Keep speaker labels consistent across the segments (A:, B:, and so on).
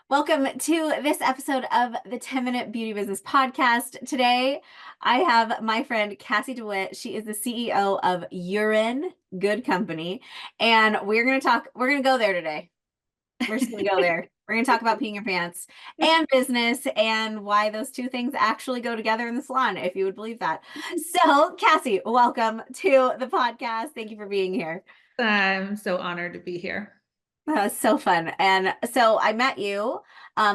A: Welcome to this episode of the 10-Minute Beauty Business Podcast. Today, I have my friend Kassie DeWitt. She is the CEO of Urine Good Company, and we're going to go there today. We're just going to go there. We're going to talk about peeing your pants and business and why those two things actually go together in the salon, if you would believe that. So, Kassie, welcome to the podcast. Thank you for being here.
B: I'm so honored to be here.
A: So fun. And so I met you.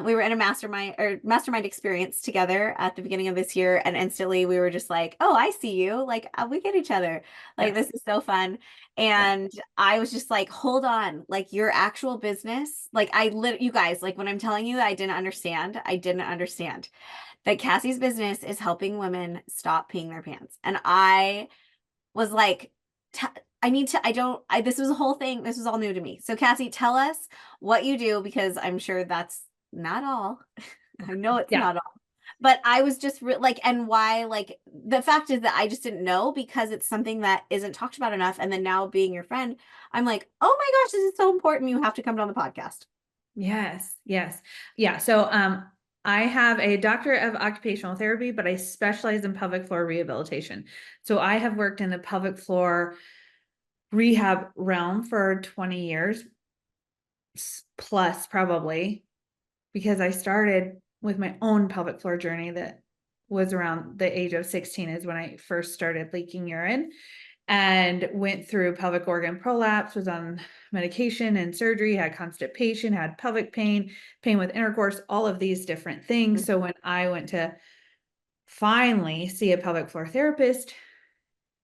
A: We were in a mastermind experience together at the beginning of this year. And instantly we were just like, oh, I see you. Like we get each other. Like
B: Yes.
A: this is so fun.
B: Yeah.
A: And I was just like, hold on, like your actual business. Like you guys, like when I'm telling you, I didn't understand that Kassie's business is helping women stop peeing their pants. And I was like, this was a whole thing. This was all new to me. So Kassie, tell us what you do, because I'm sure that's not all. I know it's
B: Yeah.
A: not all, but I was just and why, like, the fact is that I just didn't know because it's something that isn't talked about enough. And then now being your friend, I'm like, oh my gosh, this is so important. You have to come on the podcast.
B: Yes. Yes. Yeah. I have a doctorate of occupational therapy, but I specialize in pelvic floor rehabilitation. So I have worked in the pelvic floor rehab realm for 20 years plus, probably, because I started with my own pelvic floor journey that was around the age of 16 is when I first started leaking urine. And went through pelvic organ prolapse, was on medication and surgery, had constipation, had pelvic pain, pain with intercourse, all of these different things. So when I went to finally see a pelvic floor therapist,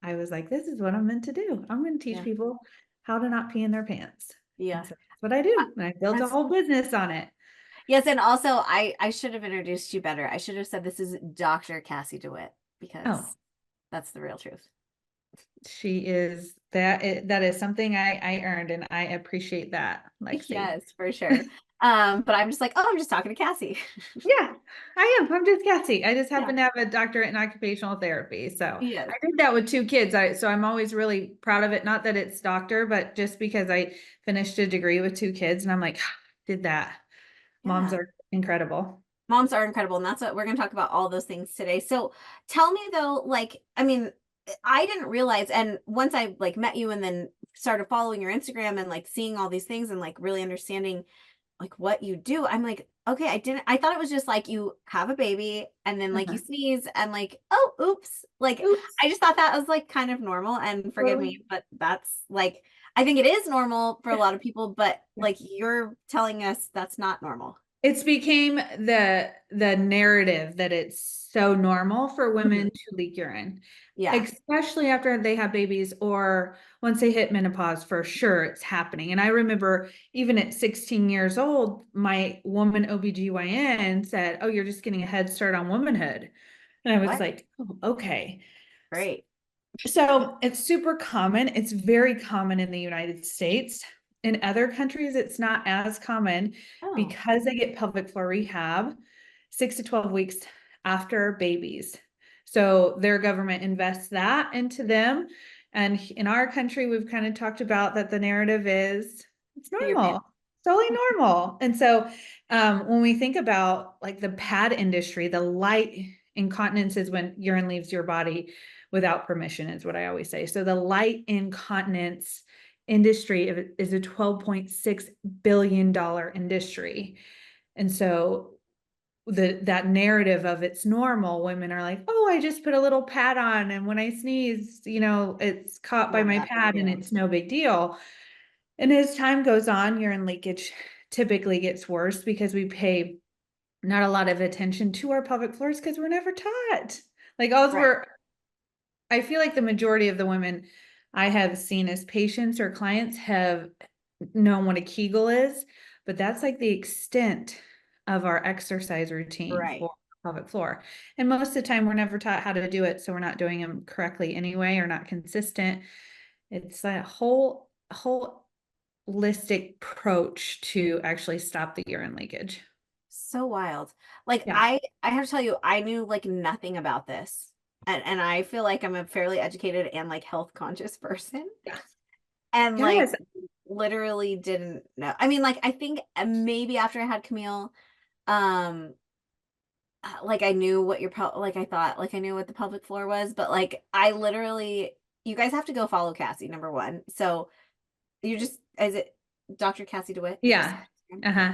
B: I was like, this is what I'm meant to do. I'm going to teach
A: Yeah.
B: people how to not pee in their pants.
A: Yeah.
B: And so that's what I do. And I built a
A: That's
B: whole business on it.
A: Yes, and also I should have introduced you better. I should have said this is Dr. Kassie DeWitt,
B: Oh,
A: because that's the real truth.
B: she is that is something I earned, and I appreciate that, Lexi.
A: Yes, for sure. But I'm just like, oh, I'm just talking to Kassie.
B: Yeah, I am. I'm just Cassie. I just
A: Yeah.
B: happen to have a doctorate in occupational therapy. So
A: Yes.
B: I did that with two kids. So I'm always really proud of it. Not that it's doctor, but just because I finished a degree with two kids and I'm like, did that. Moms
A: Yeah.
B: are incredible.
A: Moms are incredible, and that's what we're going to talk about, all those things today. So tell me though, like, I mean, I didn't realize, and once I like met you and then started following your Instagram and like seeing all these things and like really understanding like what you do, I'm like, okay, I thought it was just like you have a baby and then like you
B: Uh-huh.
A: sneeze and like, oh, oops. Like,
B: Oops.
A: I just thought that was like kind of normal, and forgive
B: Totally.
A: me, but that's like, I think it is normal for a
B: Yeah.
A: lot of people, but
B: Yeah.
A: like you're telling us that's not normal.
B: It's became the narrative that it's so normal for
A: Mhm.
B: women to leak urine,
A: Yeah.
B: especially after they have babies or once they hit menopause. For sure it's happening. And I remember even at 16 years old, my woman OBGYN said, oh, you're just getting a head start on womanhood. And I was
A: What?
B: like, oh, okay.
A: Great.
B: So it's super common. It's very common in the United States. In other countries, it's not as common
A: Oh,
B: because they get pelvic floor rehab 6 to 12 weeks after babies. So their government invests that into them. And in our country, we've kind of talked about that the narrative is it's
A: your
B: normal,
A: pants.
B: it's totally normal. And so when we think about like the pad industry, the light incontinence is when urine leaves your body without permission, is what I always say. So the light incontinence industry is a $12.6 billion industry. And so that narrative of it's normal, women are like, oh, I just put a little pad on, and when I sneeze, it's caught by
A: Not
B: my
A: that big a
B: pad and
A: deal.
B: it's no big deal. And as time goes on, urine leakage typically gets worse because we pay not a lot of attention to our pelvic floors because we're never taught. Like, oh,
A: Right.
B: I feel like the majority of the women I have seen as patients or clients have known what a Kegel is, but that's like the extent of our exercise routine
A: Right.
B: for pelvic floor. And most of the time, we're never taught how to do it, so we're not doing them correctly anyway, or not consistent. It's a whole holistic approach to actually stop the urine leakage.
A: So wild. Like
B: Yeah.
A: I have to tell you, I knew like nothing about this. And I feel like I'm a fairly educated and like health conscious person.
B: Yeah.
A: And like
B: Yes.
A: literally didn't know. I mean, like, I think maybe after I had Camille, um, like I knew what like I thought, like I knew what the pelvic floor was, but like I literally, you guys have to go follow Kassie, number one. So you just, is it Dr. Kassie DeWitt? Is
B: Yeah. Uh-huh.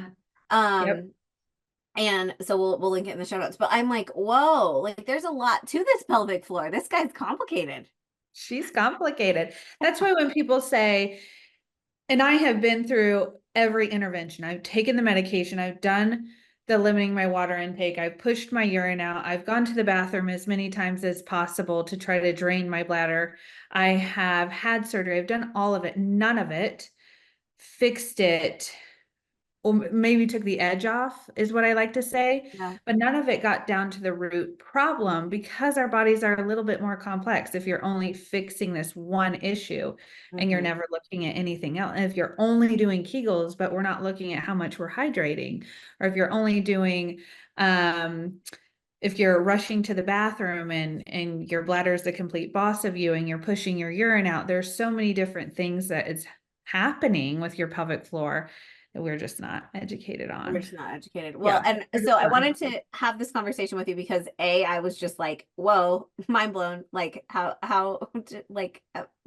B: Yep.
A: um, and so we'll link it in the show notes. But I'm like, whoa, like there's a lot to this pelvic floor. This guy's complicated.
B: She's complicated. That's why when people say, and I have been through every intervention, I've taken the medication, I've done the limiting my water intake, I've pushed my urine out, I've gone to the bathroom as many times as possible to try to drain my bladder. I have had surgery, I've done all of it, none of it fixed it, or maybe took the edge off, is what I like to say.
A: Yeah.
B: But none of it got down to the root problem because our bodies are a little bit more complex. If you're only fixing this one issue and you're
A: Mm-hmm.
B: never looking at anything else, and if you're only doing Kegels, but we're not looking at how much we're hydrating, or if you're only doing, if you're rushing to the bathroom and your bladder is the complete boss of you and you're pushing your urine out, there's so many different things that is happening with your pelvic floor that we're just not educated
A: We're
B: on.
A: just not educated. Well,
B: Yeah.
A: and so I wanted to have this conversation with you because I was just like, whoa, mind blown. Like like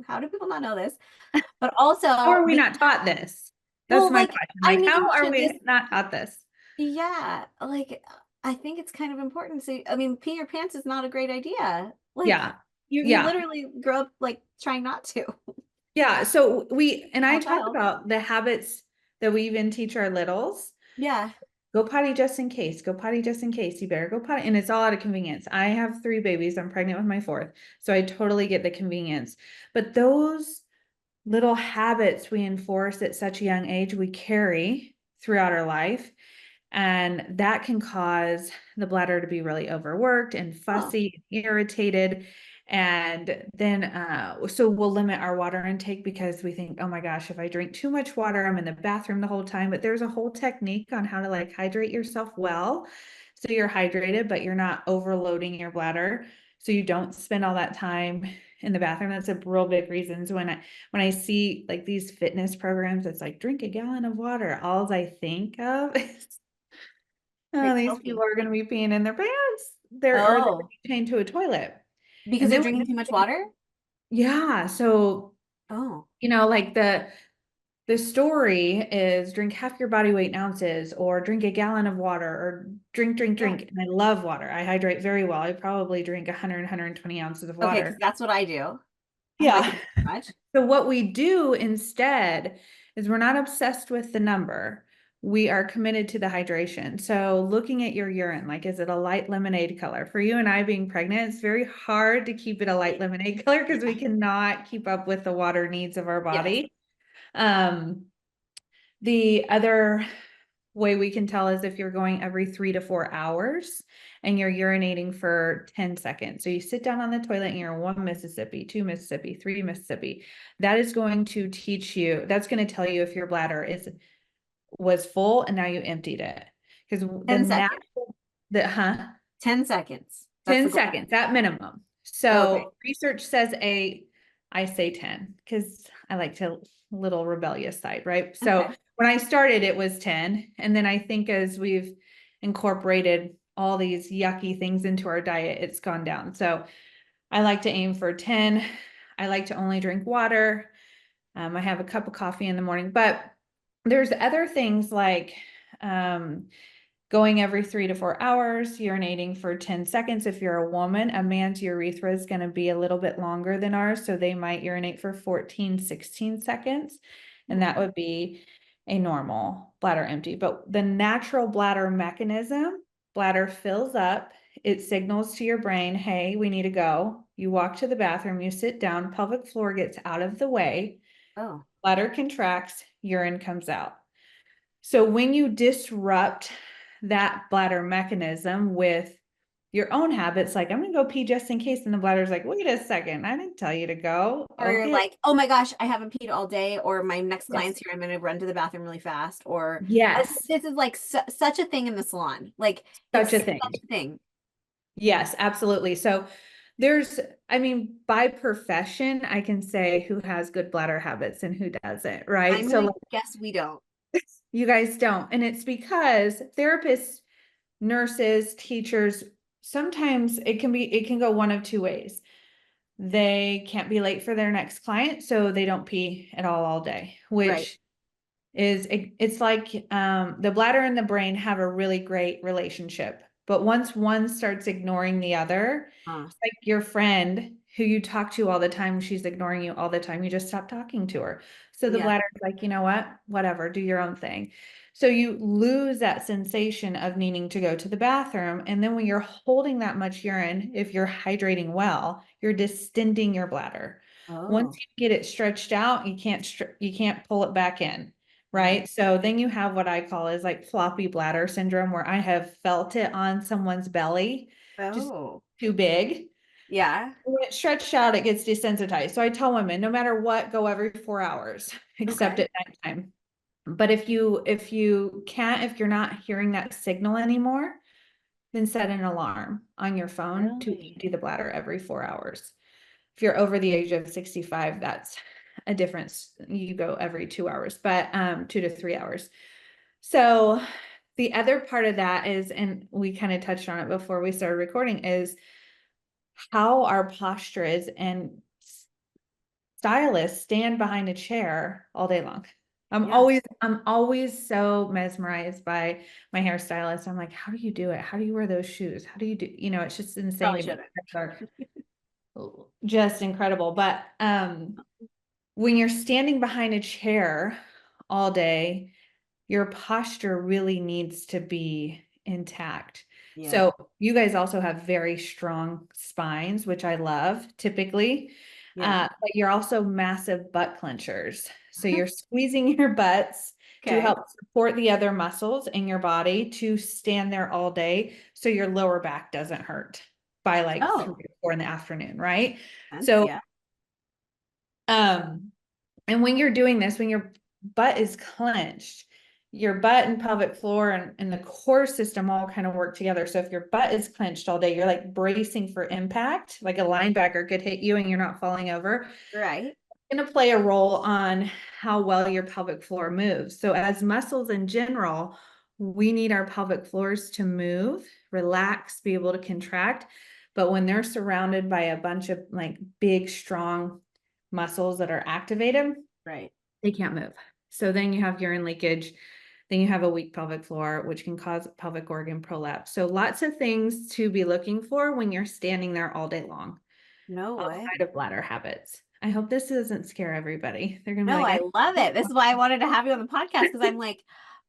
A: how do people not know this? But
B: How
A: also,
B: are we not taught this? That's
A: well,
B: my
A: like,
B: question.
A: I
B: Like,
A: mean,
B: how are
A: should this,
B: we not taught this?
A: yeah, like, I think it's kind of important. So, I mean, pee your pants is not a great idea. Like,
B: Yeah.
A: you
B: Yeah.
A: literally grow up like trying not to.
B: Yeah. So and I
A: Small
B: talk
A: child.
B: about the habits that we even teach our littles.
A: Yeah.
B: Go potty just in case. Go potty just in case. You better go potty. And it's all out of convenience. I have 3 babies. I'm pregnant with my 4th. So I totally get the convenience. But those little habits we enforce at such a young age, we carry throughout our life. And that can cause the bladder to be really overworked and
A: Oh,
B: fussy, and irritated. And then, so we'll limit our water intake because we think, oh my gosh, if I drink too much water, I'm in the bathroom the whole time. But there's a whole technique on how to like hydrate yourself well. So you're hydrated, but you're not overloading your bladder. So you don't spend all that time in the bathroom. That's a real big reasons when I see like these fitness programs, it's like drink a gallon of water. All I think of is oh,
A: like
B: these people
A: healthy.
B: are going to be peeing in their pants. Or they're going to
A: Oh,
B: be chained to a toilet.
A: because
B: And
A: they're
B: then
A: drinking too much water?
B: yeah, so
A: Oh,
B: like the story is drink half your body weight in ounces or drink a gallon of water or
A: yeah.
B: drink. And I love water. I hydrate very well. I probably drink 100, 120 ounces of
A: Okay, because
B: water.
A: that's what I do. I like
B: Yeah.
A: it too much.
B: So what we do instead is we're not obsessed with the number. We are committed to the hydration. So looking at your urine, like, is it a light lemonade color? For you and I being pregnant, it's very hard to keep it a light lemonade color because we
A: Yeah.
B: cannot keep up with the water needs of our
A: Yes.
B: body. Um, the other way we can tell is if you're going every 3 to 4 hours and you're urinating for 10 seconds. So you sit down on the toilet and you're 1 Mississippi, 2 Mississippi, 3 Mississippi. That is going to teach you, that's going to tell you if your bladder was full and now you emptied it. Because the
A: 10 seconds.
B: natural,
A: 10 seconds. That's the
B: 10
A: goal.
B: seconds at minimum.
A: Okay.
B: So research says I say 10 because I like to little rebellious side, right? So
A: Okay.
B: when I started, it was 10. And then I think as we've incorporated all these yucky things into our diet, it's gone down. So I like to aim for 10. I like to only drink water. I have a cup of coffee in the morning, but there's other things like, going every 3 to 4 hours, urinating for 10 seconds. If you're a woman, a man's urethra is going to be a little bit longer than ours. So they might urinate for 14, 16 seconds. And that would be a normal bladder empty. But the natural bladder mechanism, bladder fills up. It signals to your brain, hey, we need to go. You walk to the bathroom, you sit down, pelvic floor gets out of the way,
A: Oh,
B: bladder contracts, urine comes out. So when you disrupt that bladder mechanism with your own habits, like I'm gonna go pee just in case, and the bladder's like, wait a second, I didn't tell you to go.
A: or you're
B: Okay.
A: like, oh my gosh, I haven't peed all day, or my next
B: Yes.
A: client's here, I'm gonna run to the bathroom really fast, or
B: Yes.
A: this is like such a thing in the salon. Like
B: Such
A: it's
B: a
A: such
B: thing.
A: a thing.
B: Yes, absolutely. So There's, I mean, by profession, I can say who has good bladder habits and who doesn't, right?
A: I'm
B: So
A: gonna
B: like,
A: guess we don't.
B: you guys don't. And it's because therapists, nurses, teachers, sometimes it can go one of two ways. They can't be late for their next client, so they don't pee at all day,
A: Right.
B: which is it's like the bladder and the brain have a really great relationship. But once one starts ignoring the other,
A: Uh,
B: it's like your friend who you talk to all the time, she's ignoring you all the time. You just stop talking to her. So the
A: yeah.
B: bladder is like, you know what? Whatever, do your own thing. So you lose that sensation of needing to go to the bathroom. And then when you're holding that much urine, if you're hydrating well, you're distending your bladder. Once
A: Oh,
B: you get it stretched out, you can't pull it back in.
A: right.
B: Right. So then you have what I call is like floppy bladder syndrome, where I have felt it on someone's belly, just
A: Oh,
B: too big.
A: yeah.
B: When it's stretched out, it gets desensitized. So I tell women, no matter what, go every 4 hours, except
A: Okay.
B: at nighttime. But if you're not hearing that signal anymore, then set an alarm on your phone to
A: Really?
B: empty the bladder every 4 hours. If you're over the age of 65, that's a difference. You go every 2 hours, but 2 to 3 hours. So the other part of that is, and we kind of touched on it before we started recording, is how our posture is, and stylists stand behind a chair all day long.
A: Yeah.
B: I'm always so mesmerized by my hairstylist. I'm like, how do you do it? How do you wear those shoes? How do you do, it's just insane
A: Probably
B: to me.
A: shouldn't.
B: Are just incredible. But when you're standing behind a chair all day, your posture really needs to be intact.
A: Yeah.
B: So you guys also have very strong spines, which I love typically.
A: Yeah.
B: But you're also massive butt clenchers. So you're squeezing your butts to
A: Okay.
B: help support the other muscles in your body to stand there all day. So your lower back doesn't hurt by like three
A: Oh,
B: or four in the afternoon, right?
A: sense.
B: So,
A: Yeah.
B: um, and when you're doing this, when your butt is clenched, your butt and pelvic floor and the core system all kind of work together. So if your butt is clenched all day, you're like bracing for impact, like a linebacker could hit you and you're not falling over.
A: Right.
B: It's going to play a role on how well your pelvic floor moves. So as muscles in general, we need our pelvic floors to move, relax, be able to contract. But when they're surrounded by a bunch of like big, strong muscles that are activated,
A: Right.
B: they can't move. So then you have urine leakage. Then you have a weak pelvic floor, which can cause pelvic organ prolapse. So lots of things to be looking for when you're standing there all day long,
A: No way.
B: outside of bladder habits. I hope this doesn't scare everybody. They're gonna be
A: No,
B: like,
A: I love
B: I
A: it. This is why I wanted to have you on the podcast because I'm like,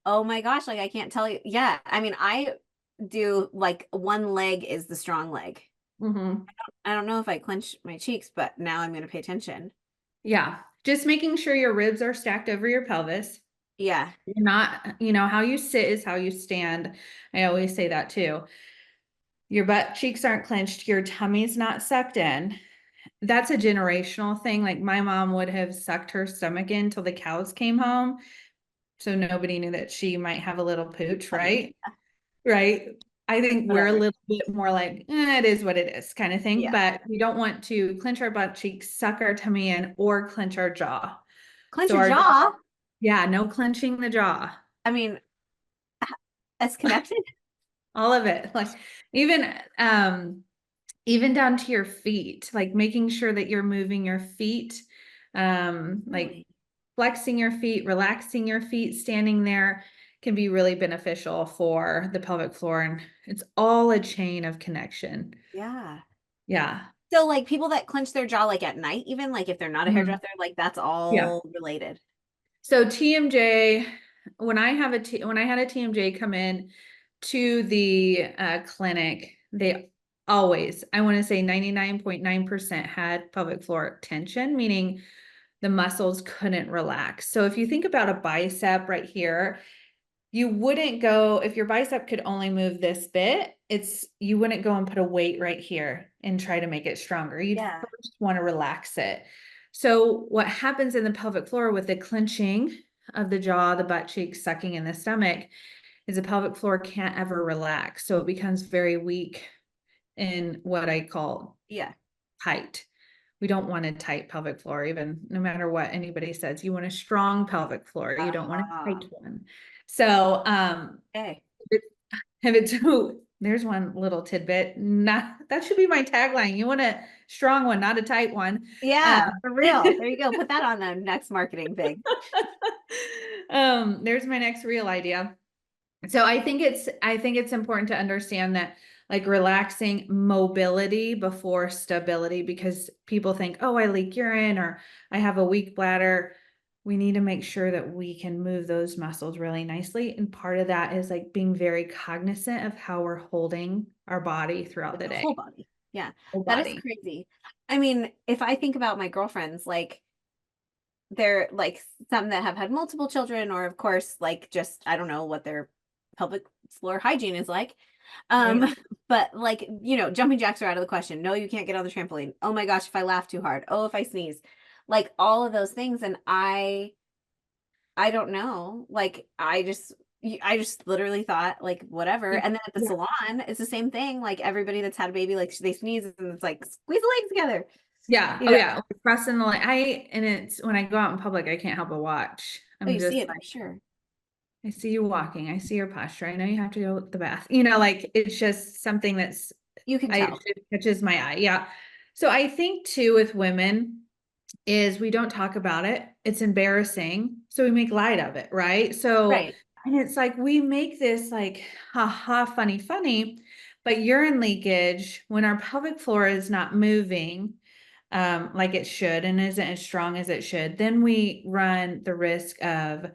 A: oh my gosh, like I can't tell you. Yeah. I mean, I do like one leg is the strong leg.
B: Mhm.
A: I don't know if I clench my cheeks, but now I'm going to pay attention.
B: Yeah, just making sure your ribs are stacked over your pelvis.
A: Yeah.
B: You're not, how you sit is how you stand. I always say that too. Your butt cheeks aren't clenched, your tummy's not sucked in. That's a generational thing. Like my mom would have sucked her stomach in till the cows came home. So nobody knew that she might have a little pooch,
A: Funny.
B: right? Right. I think we're a
A: Whatever.
B: little bit more like, it is what it is kind of thing,
A: Yeah.
B: but we don't want to clench our butt cheeks, suck our tummy in, or clench our jaw.
A: Clench
B: So
A: your
B: our jaw,
A: jaw.
B: yeah, no clenching the jaw,
A: I mean, that's connected.
B: all of it. Like even even down to your feet, like making sure that you're moving your feet, like
A: Really?
B: flexing your feet, relaxing your feet, standing there can be really beneficial for the pelvic floor. And it's all a chain of connection.
A: Yeah.
B: Yeah.
A: So like people that clench their jaw like at night, even like if they're not a
B: Mhm.
A: hairdresser, like that's
B: Yeah.
A: all related.
B: So TMJ, when I had a TMJ come in to the clinic, they always, I want to say 99.9% had pelvic floor tension, meaning the muscles couldn't relax. So if you think about a bicep right here, you wouldn't go, if your bicep could only move this bit, you wouldn't go and put a weight right here and try to make it stronger. You'd
A: Yeah.
B: first want to relax it. So what happens in the pelvic floor with the clenching of the jaw, the butt cheeks, sucking in the stomach, is the pelvic floor can't ever relax. So it becomes very weak in what I call
A: Yeah.
B: tight. We don't want a tight pelvic floor, even no matter what anybody says. You want a strong pelvic floor. You don't want a
A: Uh-huh.
B: tight one. So,
A: Okay.
B: if it's ooh, there's one little tidbit. Not that should be my tagline. You want a strong one, not a tight one. Um,
A: Yeah, for real. There you go. Put that on the next marketing thing.
B: there's my next real idea. So I think it's important to understand that like relaxing mobility before stability, because people think, oh, I leak urine or I have a weak bladder. We need to make sure that we can move those muscles really nicely. And part of that is like being very cognizant of how we're holding our body throughout
A: Like
B: the
A: the
B: day,
A: whole body. Yeah.
B: whole
A: That is
B: body.
A: crazy. I mean, if I think about my girlfriends, like they're like some that have had multiple children, or of course, like just I don't know what their pelvic floor hygiene is like.
B: Right.
A: But like, jumping jacks are out of the question. No, you can't get on the trampoline. Oh my gosh, if I laugh too hard. Oh, if I sneeze. Like all of those things. And I don't know. Like I just literally thought like whatever. And then at the
B: Yeah.
A: salon, it's the same thing. Like everybody that's had a baby, like they sneeze and it's like squeeze the legs together.
B: Yeah.
A: You
B: Oh
A: know,
B: yeah. Pressing the line. And it's when I go out in public, I can't help but watch.
A: oh,
B: I'm
A: you see
B: just
A: it
B: like,
A: for sure.
B: I see you walking. I see your posture. I know you have to go to the bath. Like it's just something that's
A: You can
B: I
A: tell.
B: it catches my eye. Yeah. So I think too with women is we don't talk about it. It's embarrassing. So we make light of it, right? So
A: Right.
B: and it's like we make this like ha ha funny funny, but urine leakage when our pelvic floor is not moving like it should and isn't as strong as it should, then we run the risk of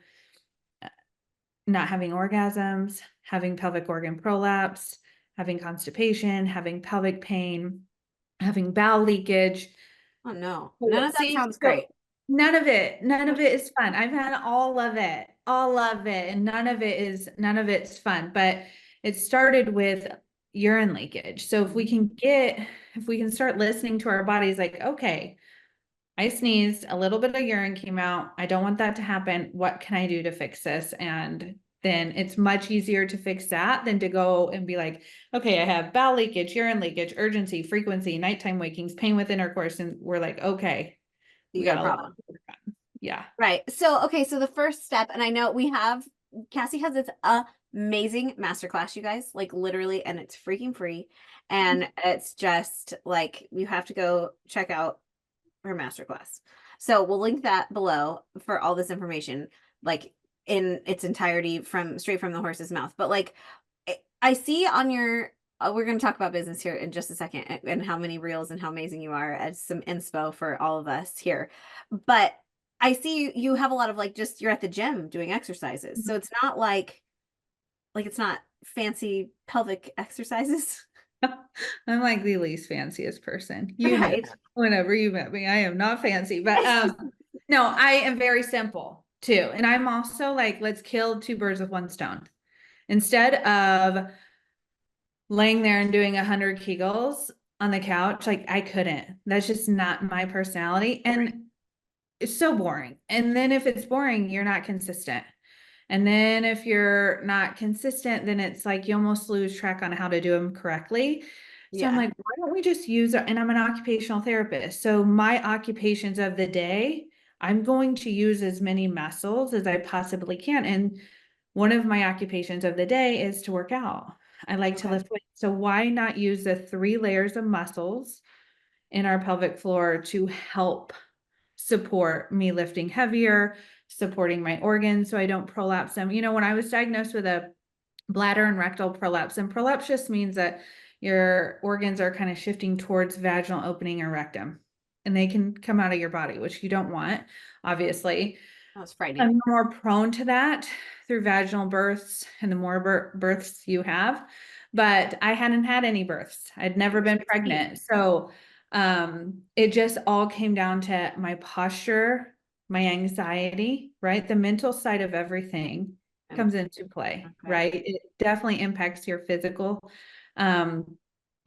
B: not having orgasms, having pelvic organ prolapse, having constipation, having pelvic pain, having bowel leakage.
A: Oh no. None
B: So,
A: of that
B: see,
A: sounds
B: so
A: great.
B: none of it is fun. I've had all of it, and none of it's fun. But it started with urine leakage. So if we can start listening to our bodies, like, okay, I sneezed, a little bit of urine came out. I don't want that to happen. What can I do to fix this? And then it's much easier to fix that than to go and be like, okay, I have bowel leakage, urine leakage, urgency, frequency, nighttime wakings, pain with intercourse. And we're like, okay,
A: You
B: we
A: got
B: got
A: a
B: a lot
A: problem.
B: of work on. Yeah.
A: Right. So, okay, so the first step, and I know Kassie has this amazing masterclass, you guys, like literally, and it's freaking free. And it's just like you have to go check out her masterclass. So we'll link that below for all this information, like in its entirety from straight from the horse's mouth. But like I see on your we're going to talk about business here in just a second and how many reels and how amazing you are as some inspo for all of us here. But I see you have a lot of like just you're at the gym doing exercises. So it's not like it's not fancy pelvic exercises.
B: I'm like the least fanciest person. You know,
A: Right.
B: whenever you met me, I am not fancy, but no, I am very simple too. And I'm also like, let's kill two birds with one stone. Instead of laying there and doing 100 Kegels on the couch, like I couldn't. That's just not my personality.
A: Right.
B: And it's so boring. And then if it's boring, you're not consistent. And then if you're not consistent, then it's like you almost lose track on how to do them correctly. So I'm
A: Yeah.
B: like, why don't we just and I'm an occupational therapist. So my occupations of the day, I'm going to use as many muscles as I possibly can. And one of my occupations of the day is to work out. I like to
A: Okay.
B: lift weights. So why not use the 3 layers of muscles in our pelvic floor to help support me lifting heavier, supporting my organs so I don't prolapse them. When I was diagnosed with a bladder and rectal prolapse, and prolapse just means that your organs are kind of shifting towards vaginal opening or rectum, and they can come out of your body, which you don't want, obviously.
A: That was frightening.
B: I'm more prone to that through vaginal births and the more births you have. But I hadn't had any births. I'd
A: You
B: never
A: were
B: been
A: 16.
B: pregnant. So it just all came down to my posture, my anxiety, right? The mental side of everything
A: And
B: comes into play,
A: okay.
B: right? It definitely impacts your physical um,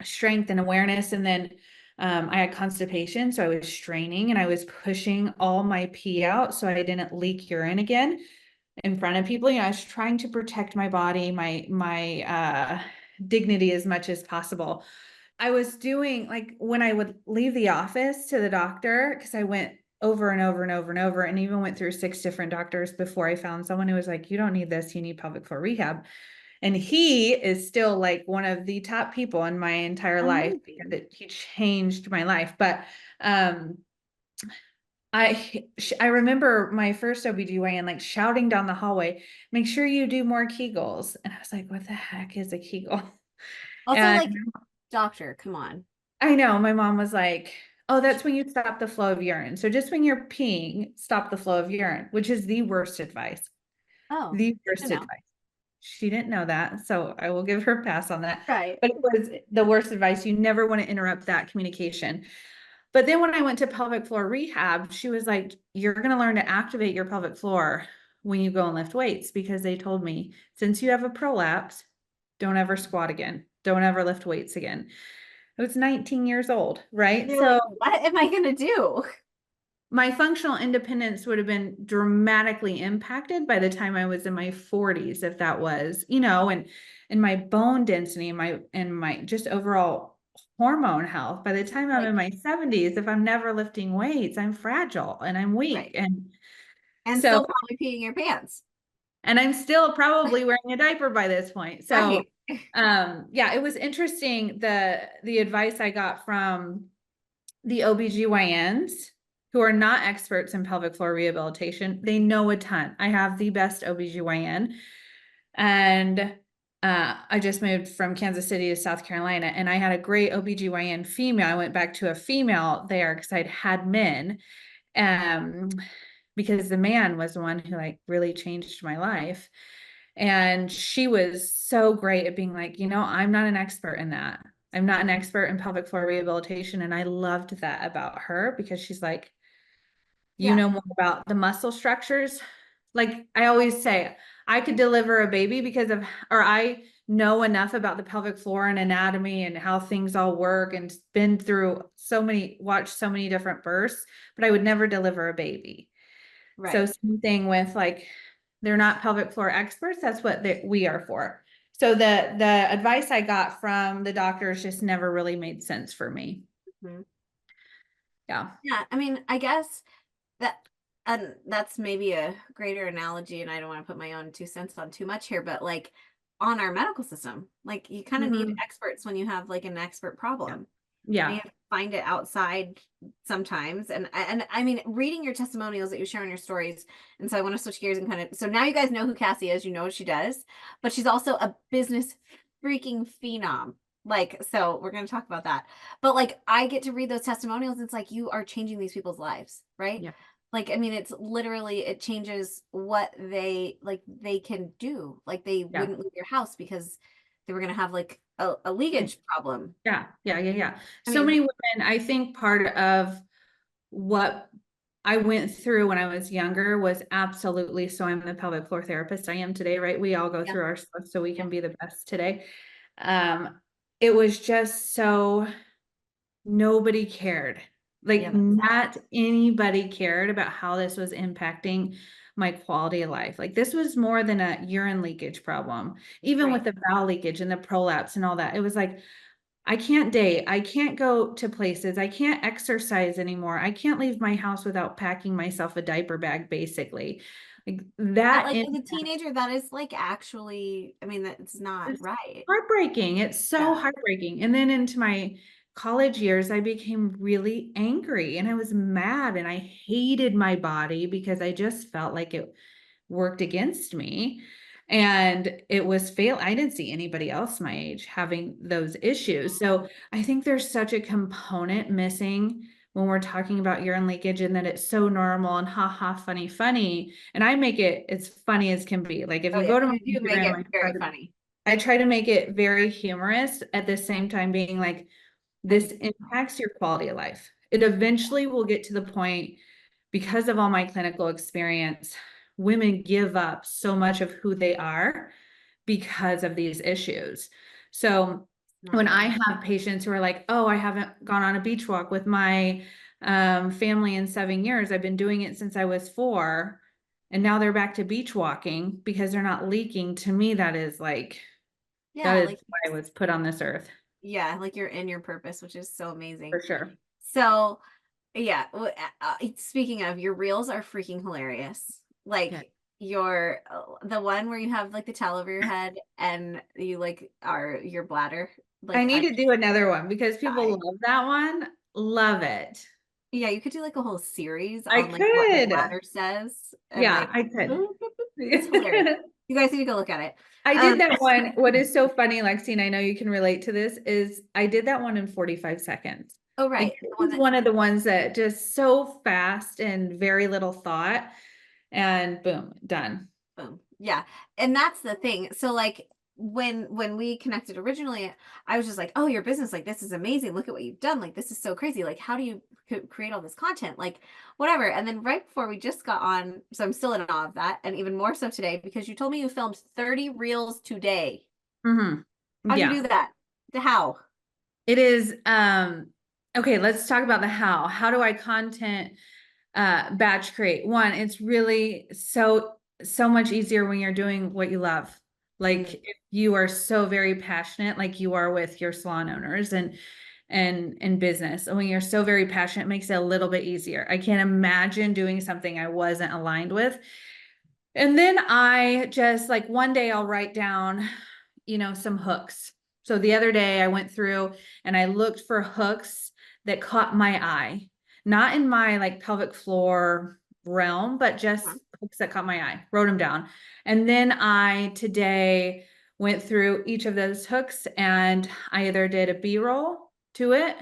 B: strength and awareness. And then I had constipation, so I was straining and I was pushing all my pee out so I didn't leak urine again in front of people. I was trying to protect my body, my dignity as much as possible. I was doing like when I would leave the office to the doctor, because I went over and over and over and over, and even went through 6 different doctors before I found someone who was like, you don't need this, you need pelvic floor rehab. And he is still like one of the top people in my entire life because
A: Amazing.
B: he changed my life. But um, I remember my first OBGYN like shouting down the hallway, make sure you do more Kegels. And I was like, what the heck is a Kegel?
A: Also,
B: And
A: like, doctor, come on.
B: I know my mom was like, oh, that's when you stop the flow of urine. So just when you're peeing, stop the flow of urine, which is the worst advice.
A: Oh,
B: The
A: good to
B: worst
A: know.
B: advice. She didn't know that, so I will give her a pass on that.
A: Right.
B: But it was the worst advice. You never want to interrupt that communication. But then when I went to pelvic floor rehab, she was like, you're going to learn to activate your pelvic floor when you go and lift weights, because they told me, since you have a prolapse, don't ever squat again. Don't ever lift weights again. I was 19 years old, right?
A: You're
B: So
A: like, what am I gonna do?
B: my functional independence would have been dramatically impacted by the time I was in my 40s, if that was, and my bone density and my just overall hormone health. By the time I'm in
A: Like,
B: my 70s, if I'm never lifting weights, I'm fragile and I'm weak.
A: right.
B: And
A: And
B: so,
A: still probably peeing your pants.
B: and I'm still probably wearing a diaper by this point. So,
A: Right.
B: yeah, it was interesting the advice I got from the OBGYNs who are not experts in pelvic floor rehabilitation. They know a ton. I have the best OBGYN. And I just moved from Kansas City to South Carolina, and I had a great OBGYN female. I went back to a female there because I'd had men. Um, because the man was the one who like really changed my life. And she was so great at being like, I'm not an expert in that. I'm not an expert in pelvic floor rehabilitation. And I loved that about her because she's like, you
A: Yeah.
B: know more about the muscle structures. Like I always say, I could deliver a baby or I know enough about the pelvic floor and anatomy and how things all work and been through watched so many different births, but I would never deliver a baby. So
A: Right.
B: same thing with like, they're not pelvic floor experts. That's what we are for. So the advice I got from the doctors just never really made sense for me.
A: Mhm.
B: Yeah.
A: Yeah. I mean, I guess that, and that's maybe a greater analogy, and I don't want to put my own 2 cents on too much here, but like on our medical system, like you kind of need
B: Mhm.
A: experts when you have like an expert
B: Yeah.
A: problem. And
B: Yeah.
A: you have to find it outside sometimes. And I mean, reading your testimonials that you share in your stories. And so I want to switch gears and kind of, so now you guys know who Cassie is, you know what she does, but she's also a business freaking phenom. Like, so we're going to talk about that. But like, I get to read those testimonials. It's like you are changing these people's lives, right?
B: Yeah.
A: Like, I mean, it's literally, it changes what they can do. Like, they
B: Yeah.
A: wouldn't leave your house because they were going to have like a leakage problem.
B: Yeah. Yeah. Yeah. Yeah.
A: I
B: So
A: mean,
B: many women, I think part of what I went through when I was younger was absolutely, so I'm the pelvic floor therapist I am today, right? We all go
A: yeah,
B: through our stuff so we
A: yeah,
B: can be the best today. Um, it was just so nobody cared. Like
A: yeah, that's sad.
B: not anybody cared about how this was impacting my quality of life. Like this was more than a urine leakage problem. Even with
A: Right.
B: the bowel leakage and the prolapse and all that, it was like I can't date. I can't go to places. I can't exercise anymore. I can't leave my house without packing myself a diaper bag, basically. Like
A: That,
B: that
A: like, as a teenager, that is like actually, I mean, that's not
B: it's
A: right.
B: heartbreaking. It's so
A: Yeah.
B: heartbreaking. And then into my college years, I became really angry and I was mad and I hated my body because I just felt like it worked against me. And it was fail. I didn't see anybody else my age having those issues. So I think there's such a component missing when we're talking about urine leakage and that it's so normal and ha ha funny, funny. And I make it as funny as can be. Like if
A: Oh
B: you
A: yeah,
B: go to my
A: you do make
B: Instagram,
A: it very funny.
B: I try to make it very humorous at the same time being like,
A: I
B: this
A: do.
B: impacts your quality of life. It eventually will get to the point because of all my clinical experience, women give up so much of who they are because of these issues. So
A: Not
B: when I
A: good.
B: have patients who are like, oh, I haven't gone on a beach walk with my family in 7 years, I've been doing it since I was 4. And now they're back to beach walking because they're not leaking. To me, that is like, that
A: Yeah,
B: is
A: like
B: why I was put on this earth.
A: Yeah, like you're in your purpose, which is so amazing.
B: For sure.
A: So, yeah, speaking of, your reels are freaking hilarious.
B: Yeah.
A: Like your the one where you have like the towel over your head and you like are your bladder.
B: I
A: Like
B: need
A: I
B: to do another one because people
A: die.
B: love that one. Love it.
A: Yeah, you could do like a whole series
B: I
A: on like what the
B: could.
A: bladder says and
B: Yeah,
A: like
B: I could.
A: it's hilarious. You guys need to go look at it.
B: I did
A: Um,
B: that one. What is so funny, Lexi, and I know you can relate to this, is I did that one in 45 seconds.
A: oh
B: Like
A: right,
B: it
A: the one
B: was
A: that
B: one of the ones that just so fast and very little thought, and boom, done.
A: boom. Yeah. And that's the thing. So like when we connected originally, I was just like, "Oh, your business, like this is amazing. Look at what you've done. Like this is so crazy. Like how do you create all this content? Like whatever." And then right before we just got on, so I'm still in awe of that and even more so today because you told me you filmed 30 reels today.
B: Hmm.
A: How'd you
B: Yeah.
A: do that? The how?
B: It is okay, let's talk about the how. How do I content batch create? One, it's really so much easier when you're doing what you love. Like
A: Mm,
B: if you are so very passionate, like you are with your salon owners and business. And when you're so very passionate, it makes it a little bit easier. I can't imagine doing something I wasn't aligned with. And then I just like one day I'll write down, some hooks. So the other day I went through and I looked for hooks that caught my eye, not in my like pelvic floor realm, but
A: uh-huh.
B: just hooks that caught my eye, wrote them down. And then I today went through each of those hooks and I either did a B-roll to it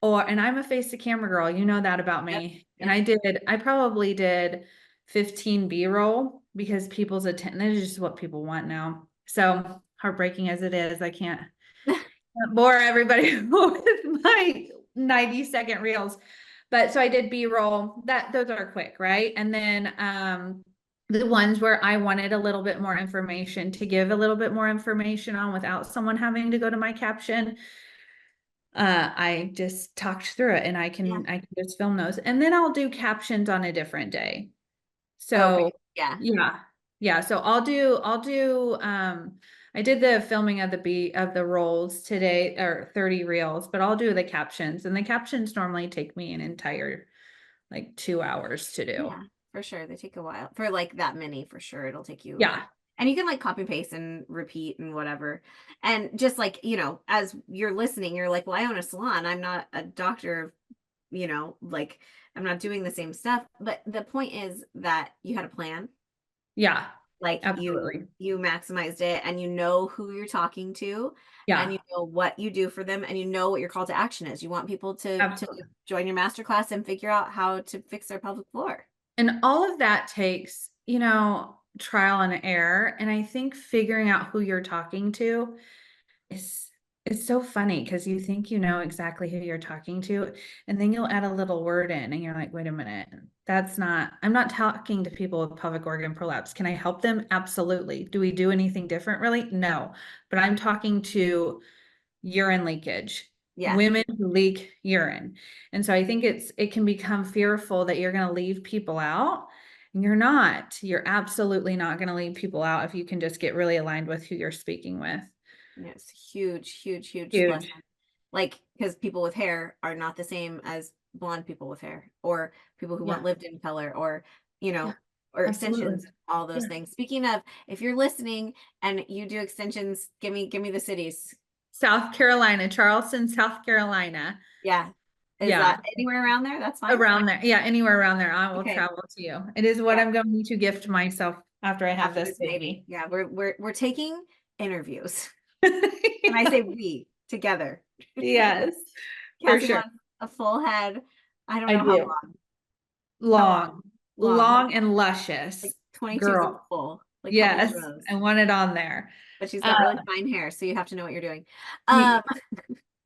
B: and I'm a face to camera girl, you know that about
A: Yep.
B: me. And
A: Yep.
B: I probably did 15 B-roll because people's attention is just what people want now. So heartbreaking as it is, I can't bore everybody with my 90-second reels. But so I did B-roll. Those are quick, right? And then the ones where I wanted a little bit more information to give a little bit more information on without someone having to go to my caption. I just talked through it and
A: Yeah.
B: I can just film those. And then I'll do captions on a different day.
A: Okay.
B: So
A: Yeah.
B: yeah. Yeah. So I'll do I did the filming of the rolls today or 30 reels, but I'll do the captions and the captions normally take me an entire like 2 hours to do.
A: Yeah, for sure. They take a while. For like that many, for sure. It'll take you
B: Yeah.
A: like, and you can like copy paste and repeat and whatever. And just like, as you're listening, you're like, well, I own a salon. I'm not a doctor, like I'm not doing the same stuff. But the point is that you had a plan,
B: Yeah.
A: like you
B: Absolutely.
A: you maximized it and you know who you're talking to and
B: Yeah.
A: you know what you do for them and you know what your call to action is. You want people to
B: Absolutely.
A: join your masterclass and figure out how to fix their pelvic floor.
B: And all of that takes, trial and error. And I think figuring out who you're talking to is it's so funny because you think you know exactly who you're talking to, and then you'll add a little word in and you're like, wait a minute, I'm not talking to people with pelvic organ prolapse. Can I help them? Absolutely. Do we do anything different? Really? No. But I'm talking to urine leakage,
A: Yeah.
B: women who leak urine. And so I think it can become fearful that you're going to leave people out. And you're not. You're absolutely not going to leave people out if you can just get really aligned with who you're speaking with.
A: Yes, huge, huge, huge lesson.
B: Huge.
A: Like, because people with hair are not the same as blonde people with hair, or people who want
B: Yeah.
A: lived in color, or,
B: Yeah.
A: or
B: Absolutely.
A: extensions, all those
B: Yeah.
A: things. Speaking of, if you're listening and you do extensions, give me the cities.
B: South Carolina, Charleston, South Carolina.
A: Yeah. Is
B: Yeah.
A: that anywhere around there? That's fine.
B: Around there. Yeah. Anywhere around there. I will
A: Okay.
B: travel to you. It is what
A: Yeah.
B: I'm going to gift myself after I have
A: After
B: this
A: this baby.
B: baby.
A: Yeah. We're taking interviews. And I
B: Yeah.
A: say we together.
B: Yes, for
A: Cassie
B: sure.
A: wants a full head. I don't
B: I
A: know how
B: do.
A: long. How long?
B: Long,
A: Long,
B: long and
A: like
B: luscious
A: 22 is
B: girl.
A: full, like couple of
B: Yes.
A: rows.
B: I want it on there.
A: But she's
B: Uh,
A: got really fine hair, so you have to know what you're doing.
B: y-
A: Um,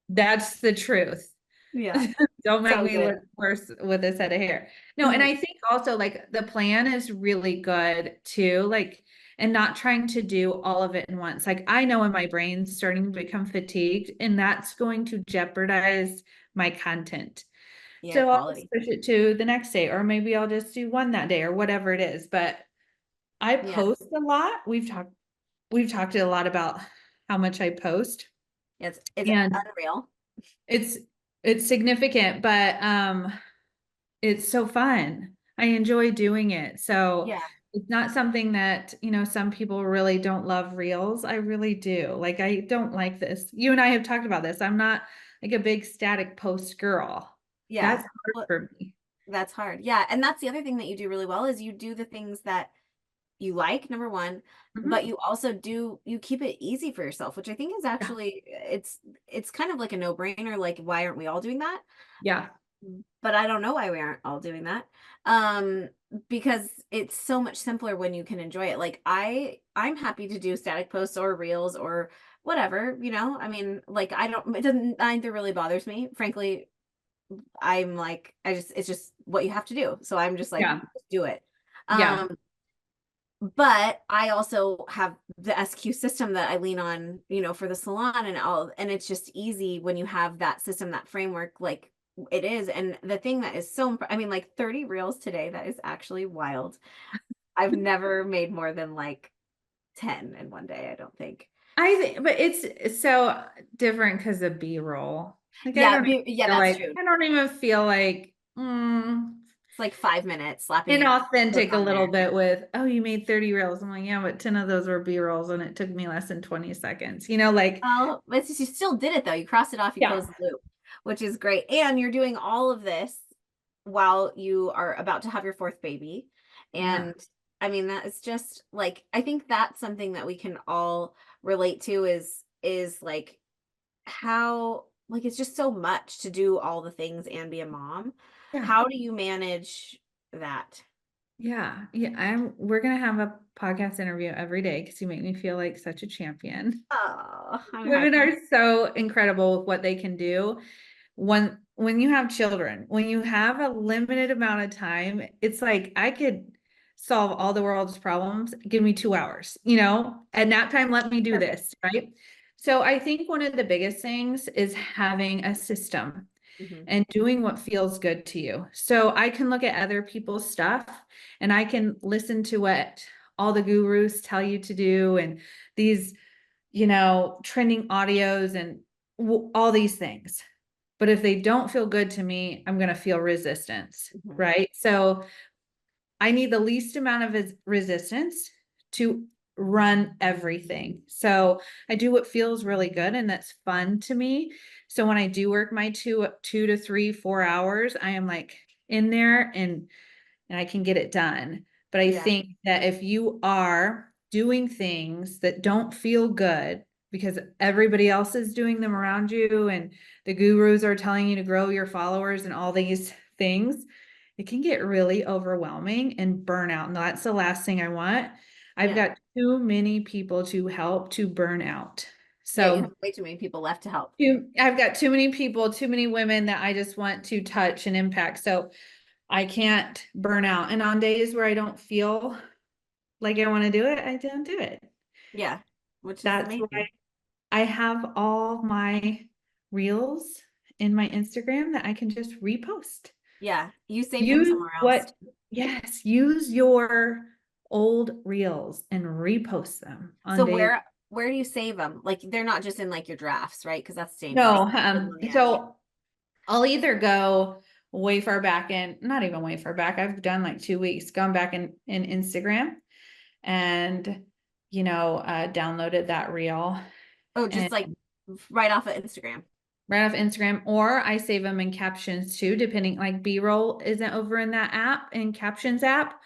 B: that's the truth.
A: yeah,
B: Don't make
A: so
B: me
A: good.
B: look worse with a set of hair. No, and
A: Mhm.
B: I think also like the plan is really good too, like, and not trying to do all of it in once. Like I know when my brain's starting to become fatigued, and that's going to jeopardize my content.
A: Yeah,
B: So I'll just
A: quality.
B: push it to the next day, or maybe I'll just do one that day or whatever it is. But I
A: Yeah,
B: post a lot. We've talked a lot about how much I post.
A: It's
B: And
A: unreal.
B: it's it's significant, but it's so fun. I enjoy doing it. So
A: Yeah.
B: it's not something that, some people really don't love reels. I really do. Like, I don't like this. You and I have talked about this. I'm not like a big static post girl.
A: Yeah.
B: That's hard
A: Well,
B: for me.
A: that's hard. Yeah. And that's the other thing that you do really well is you do the things that you like, number one, but
B: Mhm.
A: you also you keep it easy for yourself, which I think is
B: Yeah.
A: actually it's kind of like a no-brainer. Like, why aren't we all doing that?
B: Yeah.
A: But I don't know why we aren't all doing that. Um, because it's so much simpler when you can enjoy it. Like I'm happy to do static posts or reels or whatever, I mean, like I don't it doesn't neither really bothers me. Frankly, I'm like it's just what you have to do. So I'm just like
B: Yeah.
A: just do it.
B: Yeah.
A: Um, but I also have the SQ system that I lean on, for the salon and all, and it's just easy when you have that system, that framework, like it is. And the thing that is I mean, like 30 reels today, that is actually wild. I've never made more than like 10 in one day, I don't think.
B: I think, but it's so different because of B-roll. Like,
A: Yeah, yeah, that's true.
B: I don't even feel like,
A: It's like 5 minutes slapping clip
B: inauthentic a
A: on
B: little
A: there.
B: bit with, oh, you made 30 reels. I'm like, yeah, but 10 of those were B-rolls and it took me less than 20 seconds. Like,
A: Oh, it's just, you still did it though. You crossed it off, you
B: yeah,
A: closed the loop, which is great. And you're doing all of this while you are about to have your fourth baby.
B: yeah,
A: And I mean, that is just like, I think that's something that we can all relate to is like how, like, it's just so much to do all the things and be a mom.
B: yeah,
A: How do you manage that?
B: yeah, yeah. We're gonna have a podcast interview every day because you make me feel like such a champion.
A: Oh, I'm
B: Women
A: happy.
B: are so incredible with what they can do. When you have children, when you have a limited amount of time, it's like I could solve all the world's problems. Give me 2 hours, at nap time, let me do
A: Perfect.
B: this, right? So I think one of the biggest things is having a system
A: Hmm.
B: and doing what feels good to you. So I can look at other people's stuff and I can listen to what all the gurus tell you to do and these, trending audios and all these things. But if they don't feel good to me, I'm going to feel resistance,
A: Hmm.
B: right? So I need the least amount of resistance to run everything. So I do what feels really good and that's fun to me. So when I do work my 2 to 3, 4 hours, I am like in there and I can get it done. But I
A: Yeah.
B: think that if you are doing things that don't feel good because everybody else is doing them around you and the gurus are telling you to grow your followers and all these things, it can get really overwhelming and burnout. And that's the last thing I want. I've
A: Yeah.
B: got too many people to help to burn out.
A: Yeah. You
B: So
A: have way too many people left to help.
B: I've got too many people, too many women that I just want to touch and impact. So I can't burn out. And on days where I don't feel like I want to do it, I don't do it.
A: Yeah. Which is
B: That's why
A: amazing.
B: I have all my reels in my Instagram that I can just repost.
A: Yeah. You save them
B: Use
A: somewhere else.
B: what, yes, use your old reels and repost them on
A: So
B: days.
A: where do you save them? Like they're not just in like your drafts, right? Because that's dangerous.
B: No,
A: Put them on the edge.
B: so I'll either go way far back in, not even way far back. I've done like 2 weeks, gone back in Instagram and downloaded that reel
A: Oh,
B: and
A: just like right off of Instagram.
B: right off Instagram, or I save them in captions too, depending, like B-roll isn't over in that app, in captions app.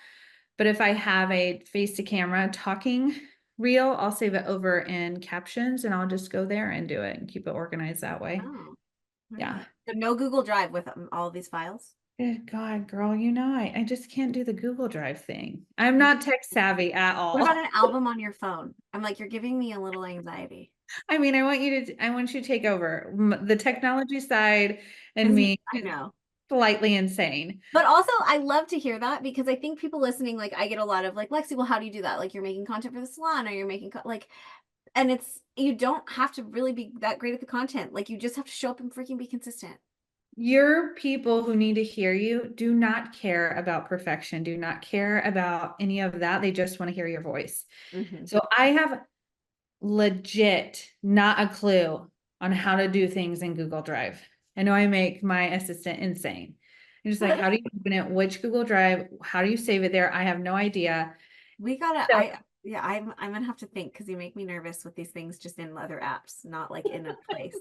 B: But if I have a face to camera talking reel, I'll save it over in captions and I'll just go there and do it and keep it organized that way.
A: Oh, all
B: Yeah.
A: right. So no Google Drive with all these files.
B: Good God, girl, I just can't do the Google Drive thing. I'm not tech savvy at
A: What about
B: all.
A: an album on your phone? I'm like, you're giving me a little anxiety.
B: I want you to take over the technology side and
A: Isn't
B: me
A: I
B: is
A: know.
B: slightly insane.
A: But also, I love to hear that because I think people listening, like, I get a lot of like, Lexi, well, how do you do that? Like, you're making content for the salon, or you're making like, and you don't have to really be that great at the content. Like, you just have to show up and freaking be consistent.
B: Your people who need to hear you do not care about perfection, do not care about any of that. They just want to hear your voice.
A: Hmm.
B: So I have legit not a clue on how to do things in Google Drive. I know I make my assistant insane. I'm just like, how do you open it? Which Google Drive? How do you save it there? I have no idea.
A: We gotta,
B: So
A: yeah, I'm gonna have to think because you make me nervous with these things just in other apps, not like in a place.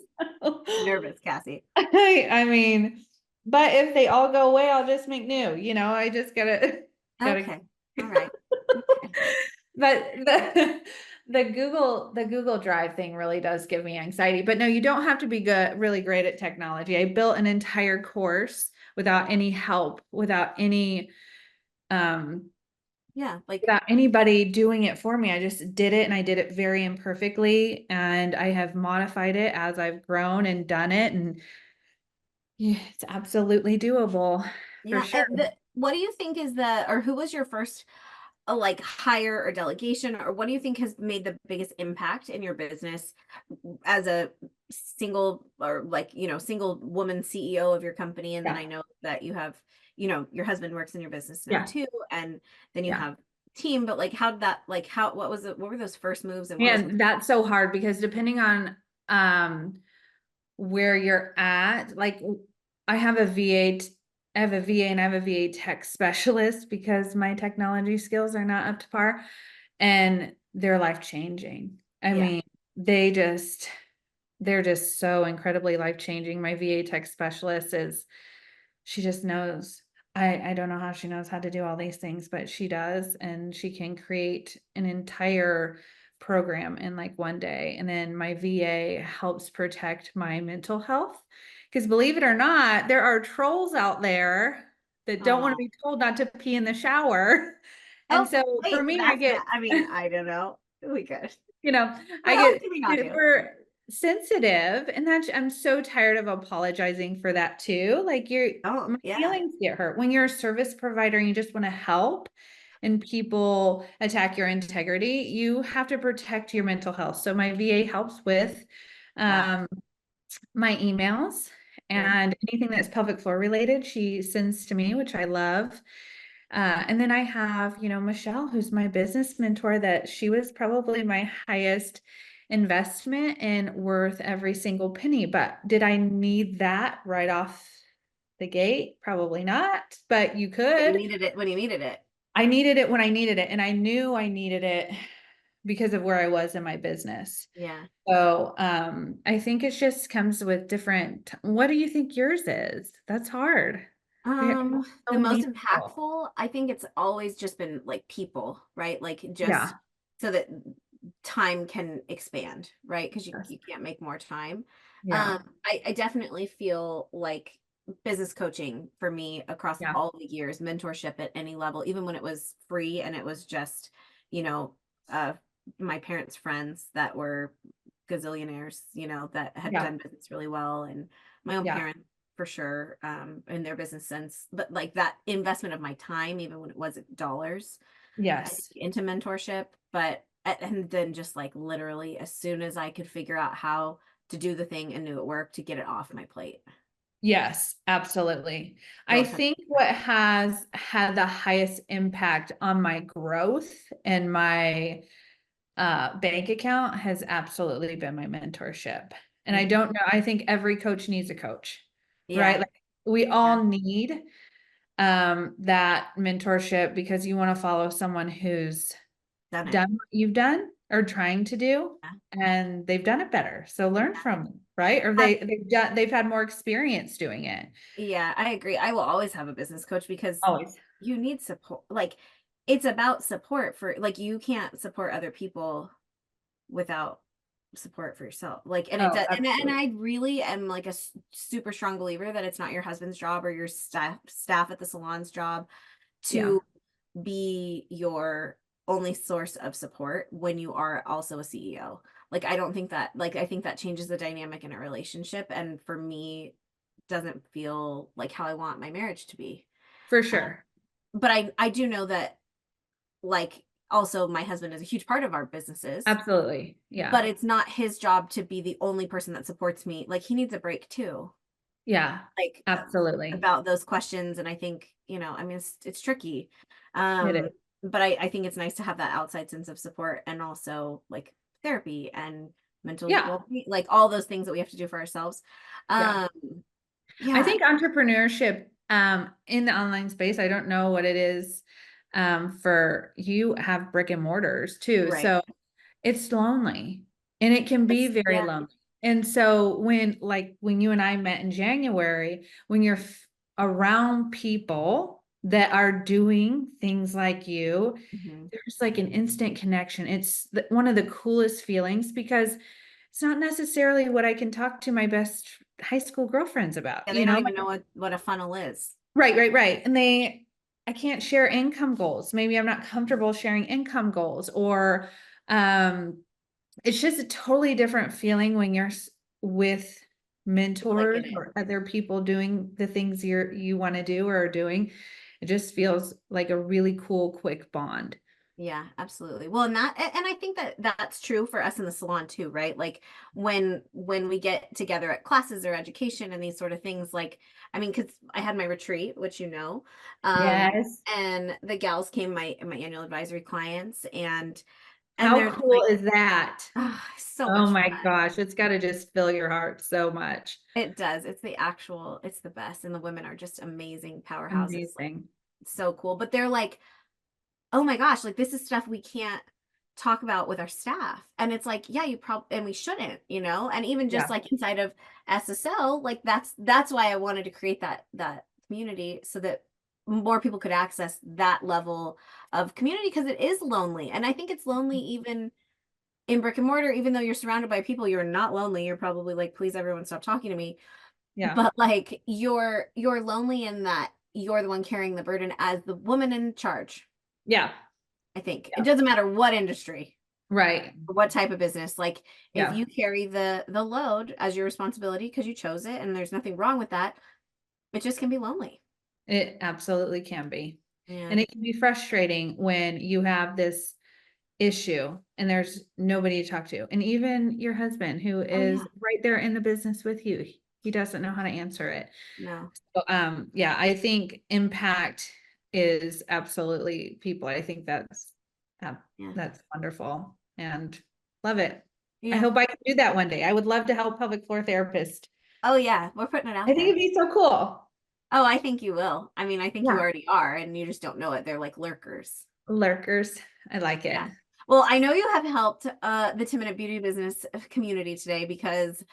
A: Nervous, Cassie.
B: I mean, but if they all go away, I'll just make new, I just gotta
A: Okay. All right. Okay.
B: but the Google Drive thing really does give me anxiety. But no, you don't have to be really great at technology. I built an entire course without any help, um
A: Yeah, like
B: without anybody doing it for me. I just did it, and I did it very imperfectly, and I have modified it as I've grown and done it. And yeah, it's absolutely doable for
A: yeah.
B: sure.
A: What do you think is the or who was your first like hire or delegation, or what do you think has made the biggest impact in your business as a single or like, single woman CEO of your company? And then
B: Yeah.
A: I know that you have, your husband works in your business now
B: Yeah.
A: too. And then you
B: Yeah.
A: have team, but like how did that like how what were those first moves and what was
B: And that's so hard because depending on where you're at, like I have a VA, I have a VA and I have a VA tech specialist because my technology skills are not up to par, and they're life changing. I
A: yeah.
B: mean, they're just so incredibly life changing. My VA tech specialist she just knows. I don't know how she knows how to do all these things, but she does, and she can create an entire program in like one day. And then my VA helps protect my mental health. Because believe it or not, there are trolls out there that don't want to
A: Oh.
B: be told not to pee in the shower. And
A: Oh,
B: so for
A: wait,
B: me, I
A: that's
B: get
A: not, I mean, I don't know. We could.
B: you know,
A: But
B: I
A: how
B: get
A: can we not do?
B: super sensitive, and I'm so tired of apologizing for that too. Like
A: Oh,
B: my
A: yeah.
B: feelings get hurt when you're a service provider and you just want to help and people attack your integrity. You have to protect your mental health. So my VA helps with
A: Wow.
B: um, my emails,
A: Good.
B: and anything that's pelvic floor related, she sends to me, which I love. And then I have, Michelle, who's my business mentor, that she was probably my highest investment and worth every single penny. But did I need that right off the gate? Probably not, but you
A: But you
B: could.
A: needed it when you needed it.
B: I needed it when I needed it, and I knew I needed it because of where I was in my business.
A: Yeah.
B: So I think it just comes with different. What do you think yours is? That's hard. They're
A: The
B: so
A: most
B: meaningful.
A: impactful, I think it's always just been like people, right? Like
B: Yeah.
A: just so that time can expand, right? Because
B: Yes.
A: you can't make more time.
B: Yeah.
A: I definitely feel like business coaching for me across
B: Yeah.
A: all the years, mentorship at any level, even when it was free and it was just, you know, uh, my parents' friends that were gazillionaires, that had
B: Yeah.
A: done business really well, and my own
B: Yeah.
A: parents for sure, in their business sense, but like that investment of my time, even when it wasn't dollars, I think
B: Yes.
A: into mentorship, but and then just like literally as soon as I could figure out how to do the thing and knew it worked to get it off my plate.
B: Yes, absolutely. I
A: Don't touch
B: think what has had the highest impact on my growth and my bank account has absolutely been my mentorship. And I
A: Mhm.
B: don't know, I think every coach needs a coach, right?
A: Yeah,
B: Like we
A: yeah,
B: all need that mentorship because you want to follow someone who's
A: done it.
B: done what you've done or trying to do,
A: Yeah,
B: and they've done it better. So learn
A: yeah.
B: from them, right? Or they've had more experience doing it.
A: Yeah, I agree. I will always have a business coach because
B: Always.
A: you need support. Like it's about support for like you can't support other people without support for yourself. Like and it
B: Oh,
A: does and
B: absolutely.
A: I really am like a super strong believer that it's not your husband's job or your staff at the salon's job
B: Yeah,
A: to be your only source of support when you are also a CEO. Like I don't think that like I think that changes the dynamic in a relationship and for me doesn't feel like how I want my marriage to be.
B: for
A: Uh,
B: sure.
A: but I do know that like also my husband is a huge part of our businesses,
B: Absolutely.
A: but
B: Yeah.
A: it's not his job to be the only person that supports me. Like he needs a break too.
B: Yeah.
A: Like
B: Absolutely.
A: about those questions and I think, I mean it's tricky.
B: It
A: Um
B: is.
A: but I think it's nice to have that outside sense of support and also like therapy and mental
B: Yeah.
A: well-being, like all those things that we have to do for ourselves.
B: Yeah.
A: Um,
B: I
A: yeah,
B: think entrepreneurship in the online space, I don't know what it is for you have brick and mortars too.
A: right.
B: So it's lonely and it can be very
A: Yeah.
B: lonely. And so when you and I met in January, when you're around people that are doing things like you,
A: Mhm.
B: there's like an instant connection. It's one of the coolest feelings because it's not necessarily what I can talk to my best high school girlfriends about,
A: Yeah, they
B: you
A: don't
B: know?
A: even know what a funnel is.
B: Right, right, right. And I can't share income goals. Maybe I'm not comfortable sharing income goals or, um, it's just a totally different feeling when you're with
A: People that
B: mentors
A: get it.
B: or other people doing the things you want to do or are doing. It just feels like a really cool, quick bond.
A: Yeah, absolutely. Well, and I think that that's true for us in the salon too, right? Like when we get together at classes or education and these sort of things, like I mean, because I had my retreat, which
B: Yes.
A: and the gals came, my annual advisory clients, and
B: How
A: they're just
B: cool
A: like,
B: is that?
A: oh, so
B: Oh
A: much
B: my
A: fun.
B: gosh, it's got to just fill your heart so much.
A: It does. It's the best, and the women are just amazing powerhouses, like
B: Amazing.
A: so cool. But they're like, oh my gosh, like this is stuff we can't talk about with our staff. And it's like, yeah, you probably, and we shouldn't, and even just
B: Yeah.
A: like inside of SSL, like that's why I wanted to create that community so that more people could access that level of community because it is lonely. And I think it's lonely even in brick and mortar, even though you're surrounded by people, you're not lonely. You're probably like, please everyone stop talking to me.
B: Yeah.
A: But like you're lonely in that you're the one carrying the burden as the woman in charge.
B: Yeah.
A: I think it
B: Yeah.
A: doesn't matter what industry
B: Right.
A: or what type of business. Like if
B: Yeah.
A: you carry the load as your responsibility because you chose it, and there's nothing wrong with that, it just can be lonely.
B: It absolutely can be.
A: Yeah.
B: And it can be frustrating when you have this issue and there's nobody to talk to. And even your husband, who
A: Oh
B: is
A: yeah.
B: right there in the business with you, he doesn't know how to answer it.
A: No.
B: So, yeah, I think impact is absolutely people. I think uh,
A: Yeah.
B: that's wonderful and love it. I
A: Yeah.
B: hope I can do that one day. I would love to help pelvic floor therapists.
A: Oh yeah. We're putting it
B: I
A: out
B: think
A: there.
B: it'd be so cool.
A: Oh, I think you will. I mean, I think you
B: Yeah.
A: already are, and you just don't know it. They're like lurkers.
B: Lurkers. I like it.
A: Yeah. Well, I know you have helped the 10 Minute Beauty Business community today because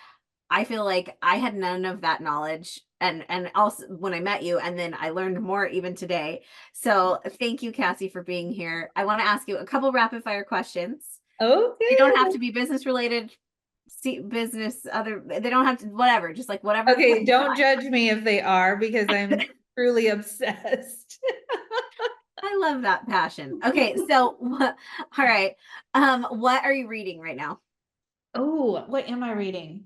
A: I feel like I had none of that knowledge and also when I met you, and then I learned more even today. So thank you, Kassie, for being here. I want to ask you a couple rapid fire questions. They don't have
B: Okay.
A: to be business related, see business other they don't have to whatever, just like whatever
B: Okay,
A: comes to
B: don't judge me if they are because I'm truly obsessed.
A: I love that passion. Okay, so all right. What are you reading right now?
B: Oh, what am I reading?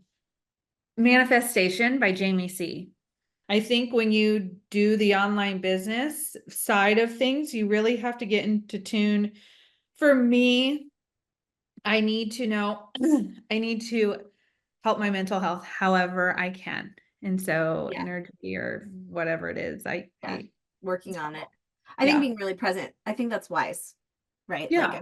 B: Manifestation by Jamie C. I think when you do the online business side of things, you really have to get into tune. For me, I need to know, I need to help my mental health however I can. And so
A: Yeah,
B: energy or whatever it is,
A: yeah,
B: I,
A: working
B: it's
A: on it.
B: helpful.
A: I think
B: Yeah.
A: being really present, I think that's wise, right? Like, I
B: Yeah.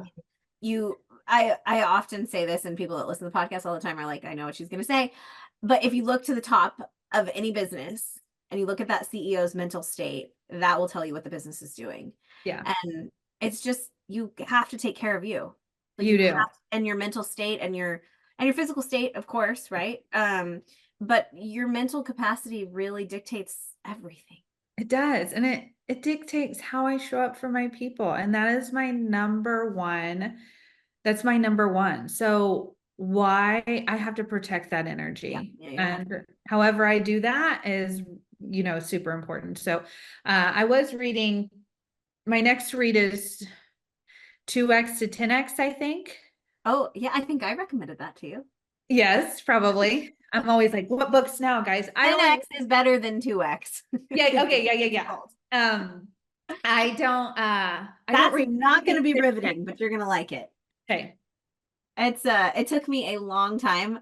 A: mean, I often say this, and people that listen to the podcast all the time are like, I know what she's going to say. But if you look to the top of any business and you look at that CEO's mental state, that will tell you what the business is doing.
B: Yeah.
A: And it's just, you have to take care of you. Like
B: You
A: you have,
B: do.
A: and your mental state and your physical state, of course, right? But your mental capacity really dictates everything.
B: It does. And it dictates how I show up for my people. And that is my number one. That's my number one. So why I have to protect that
A: Yeah,
B: energy.
A: yeah, you have to.
B: And however I do that is, super important. So I was reading, my next read is 2x to 10x, I think.
A: Oh, yeah, I think I recommended that to you.
B: Yes, probably. I'm always like, what books now, guys? I only
A: 10x is better than 2x.
B: yeah, okay, yeah, yeah,
A: Both.
B: yeah. I don't
A: That's
B: read
A: not going to be
B: anything.
A: riveting, but you're going to like it.
B: Okay.
A: It took me a long time,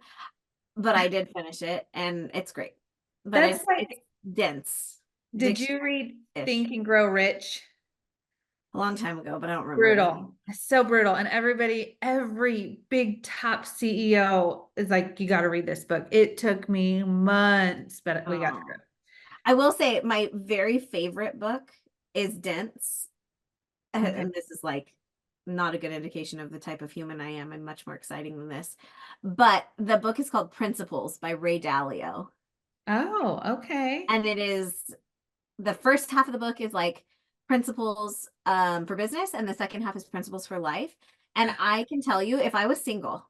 A: but I did finish it and it's great. But
B: That's
A: it's
B: like,
A: dense,
B: did you read
A: dictionary-ish.
B: Think and Grow Rich?
A: a long time ago, but I don't remember anything.
B: Brutal. So brutal. And every big top CEO is like, you got to read this book. It took me months, but we got through
A: Oh, I will say my very favorite book is Dense.
B: it. Okay.
A: And this is like not a good indication of the type of human I am. I'm much more exciting than this. But the book is called Principles by Ray Dalio.
B: Oh, okay.
A: And it is the first half of the book is like principles for business, and the second half is principles for life. And I can tell you, if I was single,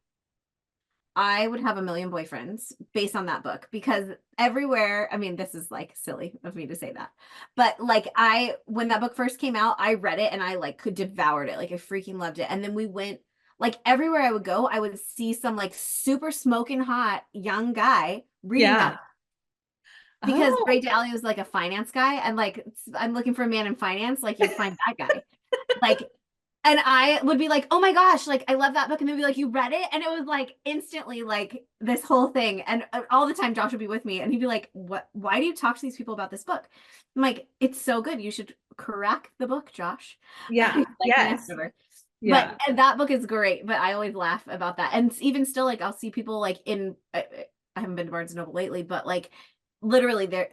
A: I would have a million boyfriends based on that book because everywhere, I mean, this is like silly of me to say that, but like when that book first came out, I read it and I like could devoured it. Like I freaking loved it. And then we went like everywhere I would go, I would see some like super smoking hot young guy reading that
B: Yeah.
A: book because
B: Oh,
A: Ray Dalio is like a finance guy and like I'm looking for a man in finance, like you'd find that guy. Like and I would be like, oh my gosh, like I love that book. And they'd be like, you read it? And it was like instantly like this whole thing. And all the time Josh would be with me and he'd be like, what, why do you talk to these people about this book? I'm like, it's so good. You should crack the book, Josh.
B: yeah.
A: He's like, yeah,
B: Yes.
A: whatever. But
B: Yeah.
A: that book is great, but I always laugh about that. And even still, like I'll see people like I haven't been to Barnes and Noble lately, but like literally there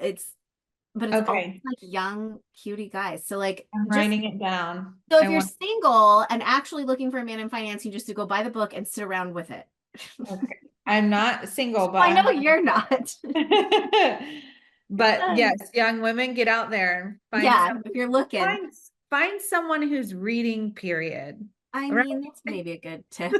A: but it's all
B: Okay.
A: like young, cutie guys. So like
B: I'm
A: just
B: writing it down.
A: so if
B: I
A: you're
B: want,
A: single and actually looking for a man in finance, you just to go buy the book and sit around with it.
B: okay. I'm not single, but
A: I know
B: I'm,
A: you're not.
B: but yes, young women get out there and find
A: Yeah,
B: some,
A: if you're looking.
B: find, find someone who's reading, period.
A: I
B: Right?
A: mean, that's maybe a good tip.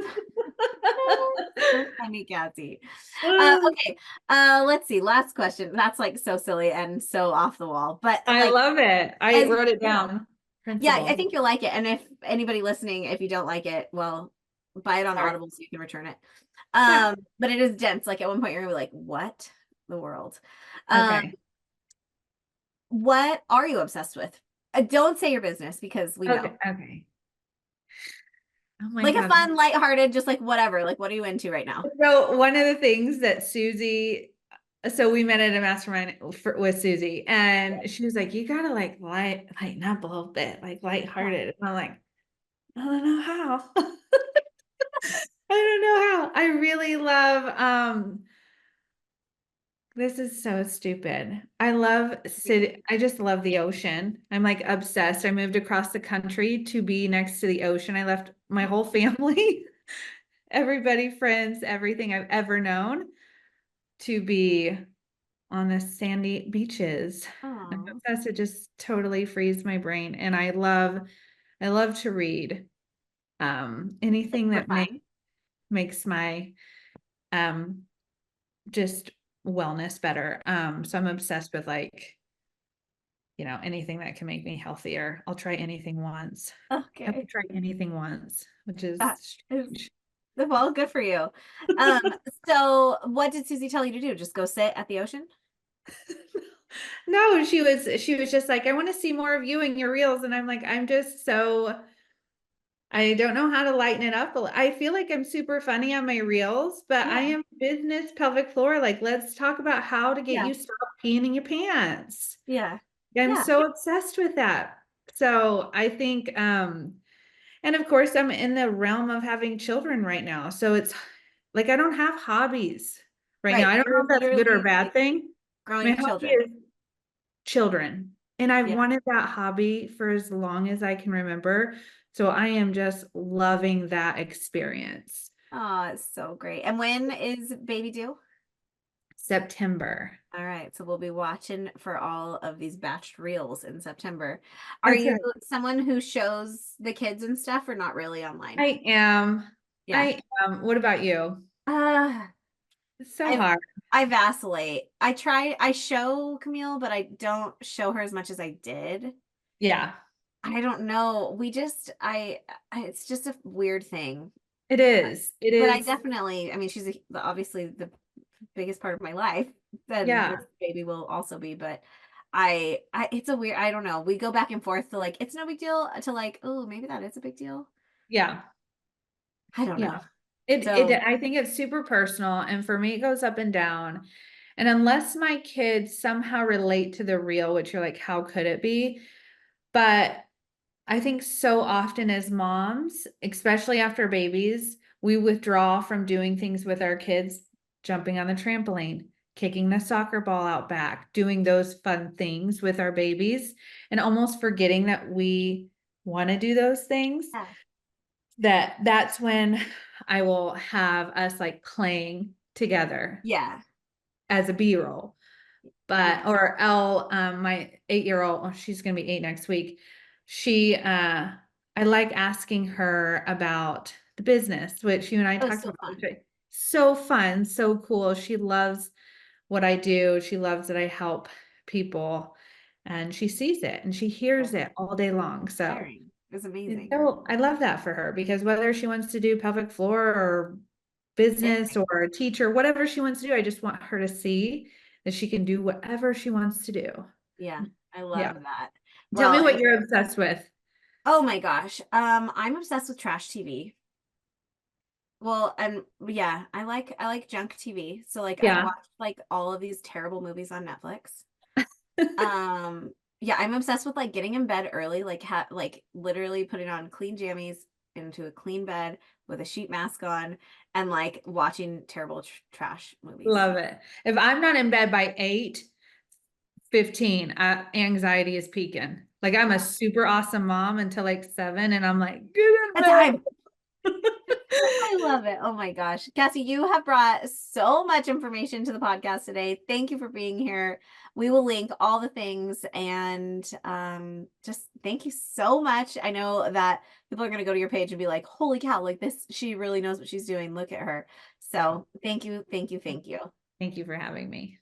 A: So funny, Cassie. Okay. Let's see. Last question. That's like so silly and so off the wall. But
B: I
A: like
B: love it. I
A: as
B: wrote it
A: you know,
B: down.
A: yeah, I
B: Principles.
A: think you'll like it. And if anybody listening, if you don't like it, well, buy it on
B: Sorry.
A: Audible so you can return it.
B: Yeah.
A: But it is dense. Like at one point you're gonna be like, what the world? Um,
B: Okay.
A: what are you obsessed with? Don't say your business because we
B: Okay.
A: know.
B: Okay. Oh my
A: Like a
B: God.
A: fun, lighthearted, just like whatever. Like, what are you into right now?
B: So one of the things that Susie, so we met at a mastermind with Susie, and she was like, "You gotta like lighten up a little bit, like
A: Yeah.
B: lighthearted." And I'm like, "I don't know how. I don't know how." I really love. This is so stupid. I love city. I just love the ocean. I'm like obsessed. I moved across the country to be next to the ocean. I left my whole family, everybody, friends, everything I've ever known to be on the sandy beaches. I'm
A: Oh,
B: obsessed. It just totally frees my brain. And I love to read. Anything
A: super
B: that
A: fun.
B: makes my um just wellness better. So I'm obsessed with like, anything that can make me healthier. I'll try anything once. I will
A: Okay.
B: try anything once, which is
A: That is
B: strange.
A: well, good for you. Um, so what did Susie tell you to do? Just go sit at the ocean?
B: No, she was just like, I want to see more of you and your reels. And I'm like, I'm just so I don't know how to lighten it up. I feel like I'm super funny on my reels, but I
A: Yeah.
B: am business pelvic floor. Like, let's talk about how to get
A: Yeah.
B: you stop peeing in your pants.
A: Yeah.
B: I'm
A: Yeah.
B: so obsessed with that. So I think, and of course, I'm in the realm of having children right now. So it's like I don't have hobbies right now.
A: Right.
B: I don't know
A: You're
B: if that's a good or a
A: literally
B: bad
A: like
B: thing. My
A: growing
B: hobby
A: children.
B: is children. And I've
A: Yeah.
B: wanted that hobby for as long as I can remember. So I am just loving that experience.
A: Oh, it's so great. And when is baby due?
B: September.
A: All right, so we'll be watching for all of these batched reels in September. Are
B: That's
A: you
B: right.
A: someone who shows the kids and stuff or not really online?
B: I am.
A: Yeah.
B: I am. What about you?
A: Uh,
B: It's so
A: I
B: hard.
A: I vacillate. I show Camille, but I don't show her as much as I did.
B: Yeah,
A: I don't know. It's just a weird thing.
B: it is. It
A: But I
B: is.
A: definitely, I mean, obviously the biggest part of my life. Then
B: Yeah.
A: this baby will also be, but it's a weird, I don't know. We go back and forth to like, it's no big deal to like, oh, maybe that is a big deal.
B: Yeah.
A: I don't know.
B: Yeah. It
A: So
B: I think it's super personal, and for me it goes up and down. And unless my kids somehow relate to the real, which you're like, how could it be? But I think so often as moms, especially after babies, we withdraw from doing things with our kids, jumping on the trampoline, kicking the soccer ball out back, doing those fun things with our babies, and almost forgetting that we want to do those things.
A: Yeah.
B: That's when I will have us like playing together
A: Yeah.
B: as a B-roll.
A: Yeah.
B: But or Elle, my 8-year-old, oh, she's gonna be 8 next week. She I like asking her about the business, which you and I
A: Oh,
B: talked
A: so
B: about.
A: fun.
B: So fun, so cool. She loves what I do. She loves that I help people, and she sees it and she hears
A: Yeah.
B: it all day long. So
A: Inspiring. It's amazing.
B: so I love that for her because whether she wants to do pelvic floor or business
A: Anything.
B: or a teacher, whatever she wants to do, I just want her to see that she can do whatever she wants to do.
A: Yeah. I
B: Yeah.
A: love that.
B: Tell
A: Well,
B: me what
A: and
B: you're obsessed with.
A: oh my gosh. I'm obsessed with trash TV. Well, and yeah, I like junk TV. So like I
B: Yeah.
A: watch like all of these terrible movies on Netflix. Um, yeah, I'm obsessed with like getting in bed early, like literally putting on clean jammies into a clean bed with a sheet mask on and like watching terrible trash movies.
B: Love it. If I'm not in bed by 8:15, anxiety is peaking. Like I'm a super awesome mom until like 7 and I'm like, get in
A: That's
B: bed.
A: time. I love it. Oh my gosh. Cassie, you have brought so much information to the podcast today. Thank you for being here. We will link all the things and just thank you so much. I know that people are going to go to your page and be like, holy cow, like this, she really knows what she's doing. Look at her. So thank you, thank you, thank you.
B: Thank you for having me.